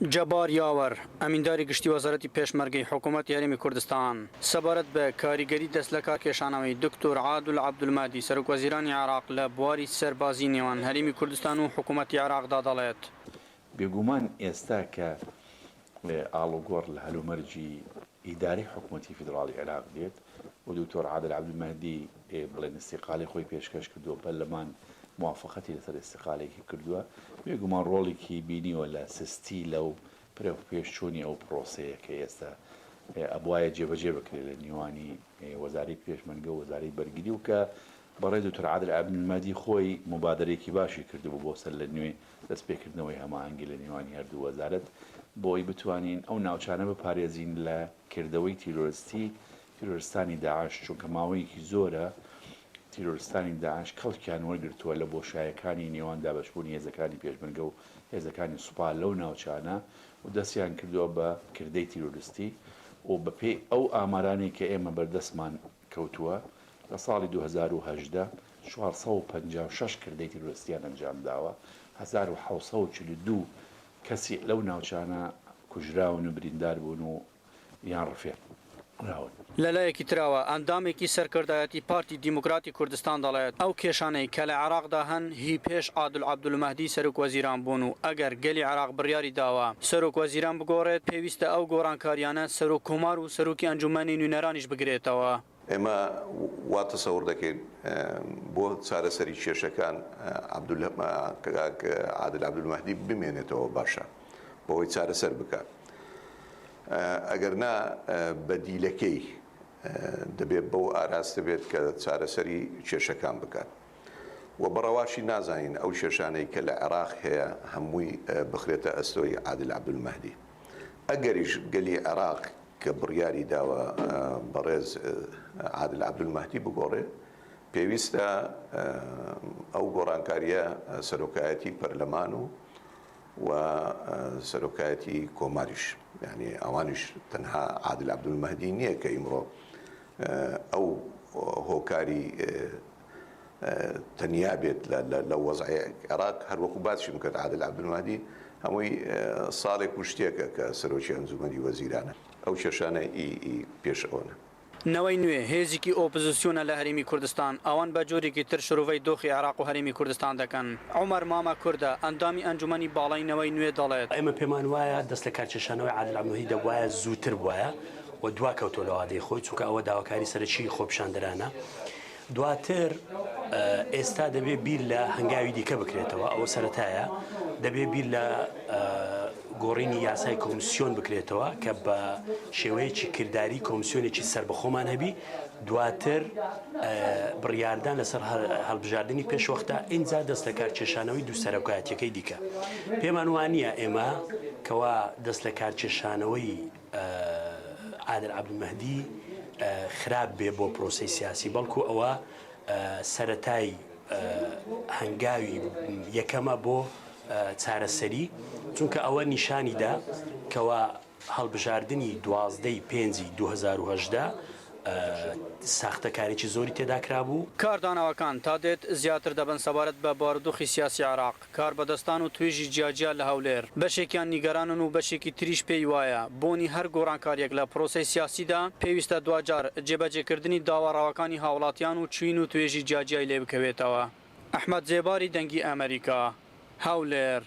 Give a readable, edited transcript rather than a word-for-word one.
جبار یاور امینداری گشتی وزارتی پیشمرگی حکومت یارمی کردستان سبارت به کاریگری دستلکار کشانوی دکتر عادل عبدالمهدی سرک وزیران عراق لبواری سربازی نیوان هریمی کردستان و حکومت عراق دادالت بێگومان ئێستا کە ئاڵوگۆڕ لە هەلومەرجی ئیداری حکوومەتی فیدراڵی عێراق دێت و دکتۆر عادل عەبدولمەهدی بڵێن ئیستیقاڵی خۆی پێشکەش کردووە بەرلەمان موافقەتی لەسەر ئیستیقالێکی کردووە بێگومان ڕۆڵێکی بینیوە لە سستی لەو پێشچوونی ئەو پرۆسەیە کە ئێستا ئەبوایە جێبەجێ بکرێت لە نیوانی وەزارەی پێشمەرگە و وەزارەی بەرگری و کە بەڕێز دکتۆر عادل عەبدولمەهدی خۆی مبادرەیەکی باشی کردبوو بۆ سەر لە نوێ دەستپێکردنەوەی هەماهەنگی لە نیوانی هەردوو وەزارەت بۆی بتوانین ئەو ناوچانە بپارێزین لە کردەوەی تیرۆریستانی داعش چونکە ماوەیەکی زۆرە تیرۆریستانی داعش کەڵکیان وەرگرتووە لە بۆشایەکانی نێوان دابەشبوونی هێزەکانی پێشمەرگە و هێزەکانی سوپا لەو ناوچانە و دەستیان کردووە بە کردەی تیرۆریستی و بەپێی ئەو ئامارانی کە ئێمە بەردەستمان کەوتووە لە ساڵی 2018 456 کردەی تیرۆریستیان ئەنجام داوە 1742 کەسی لەو ناوچانە کوژراون و بریندار بوون و یان ڕفێ لەلایەکی تراوە ئەندامێکی سەرکردایەتی پارتی دیموکراتی کوردستان دەڵێت ئەو کێشانەی کە لە عێراقدا هەن هی پێش عادل عەبدولمەهدی سەرۆک وەزیران بوون و ئەگەر گەلی عێراق بڕیاری داوە سەرۆک وەزیران بگۆڕێت پێویستە ئەو گۆڕانکاریانە سەرۆک کۆمار و سەرۆکی ئەنجومەنی نوێنەرانیش بگرێتەوە. ئێمە وا تەسەوڕ دەکەین بۆ چارەسەری کێشەکان عادل عەبدولمەهدی بمێنێتەوە باشە بۆەوەی چارەسەر بکات. ئەگەر نا بەدیلەکەی دەبێت بەو ئاراستە بێت کە چارەسەری کێشەکان بکات و بەڕەواشی نازانین ئەو کێشانەی کە لە عێراق هەیە هەمووی بخرێتە ئەستۆی عادل عەبدولمەهدی. ئەگەریش گەلی عێراق کە بڕیاری داوە بەڕێز عادل عەبدولمەهدی بگۆڕێت پێویستە ئەو گۆڕانکاریە سەرۆکایەتی پەرلەمان و سەرۆکایەتی کۆماریش یعنی ئەوانیش تەنها عادل عەبدولمەهدی نییە کە ئیمڕۆ ئەو هۆکاری تەنیا بێت لە وەزعی عێراق هەروەکو باسشی بکات عادل عەبدولمەهدی هەمووی ساڵێک و شتێکە کە سەرۆکی ئەنجومەنی وەزیرانە ئەو کێشانە پێش ئەوەنە. نەوەی نوێ هێزێکی ئۆپۆزیسیۆنە لە هەرێمی کوردستان ئەوان بە جۆرێکی تر شروڤەی دۆخی عێراق و هەرێمی کوردستان دەکەن. عومەر ماما کوردە ئەندامی ئەنجومەنی باڵای نەوەی نوێ دەڵێت ئێمە پێمان وایە دەست لە کارکێشانەوەی عادل عەبدولمەهدی دەبوایە زووتر بووایە و دوا کەوتۆ لە وادەی خۆی چونکە ئەوە داواکاری سەرەکی خۆپیشاندەرانە. دواتر ئێستا دەبێ بیر لە هەنگاوی دیکە بکرێتەوە ئەوە سەرەتایە دەبێ بیر لە گۆڕینی یاسای کۆمیسیۆن بکرێتەوە کە بە شێوەیەکی کردداری کۆمیسیۆنێکی سربەخۆمان هەبی دواتر بڕیاردان لەسەر هەڵبژاردننی پێشوەختە ئینجا دەست لە کارکێشانەوەی دوو سەرۆکایەتیەکەی دیکە پێمان وانە ئێمە کەوا دەست لە کارکێشانەوەی عادل عەبدولمەهدی خراپ بێ بۆ پرۆسەی سیاسی بەڵکو ئەوە سەرەتای هەنگاوی یەکەمە بۆ چارەسەری چونکە ئەوە نیشانیدا کەوا هەڵبژاردننی 12/5/2018 ساختەکارێکی زۆری تێدا کرابوو. کاردانەوەکان تا دێت زیاتر دەبن سەبارەت بە بارودۆخی سیاسی عێراق کار بەدەستان و توێژی جیاجیا لە هەولێر بەشێکیان نیگەرانن و بەشێکی تریش پێی وایە بۆنی هەر گۆڕانکاریەک لە پرۆسەی سیاسیدا پێویستە دوجار جێبەجێکردنی داواڕاوەکانی هاوڵاتیان و چوین و توێژی جیاجیای لێ بکەوێتەوە. ئەحمەد جێباری دەنگی ئەمریکا هەولێر.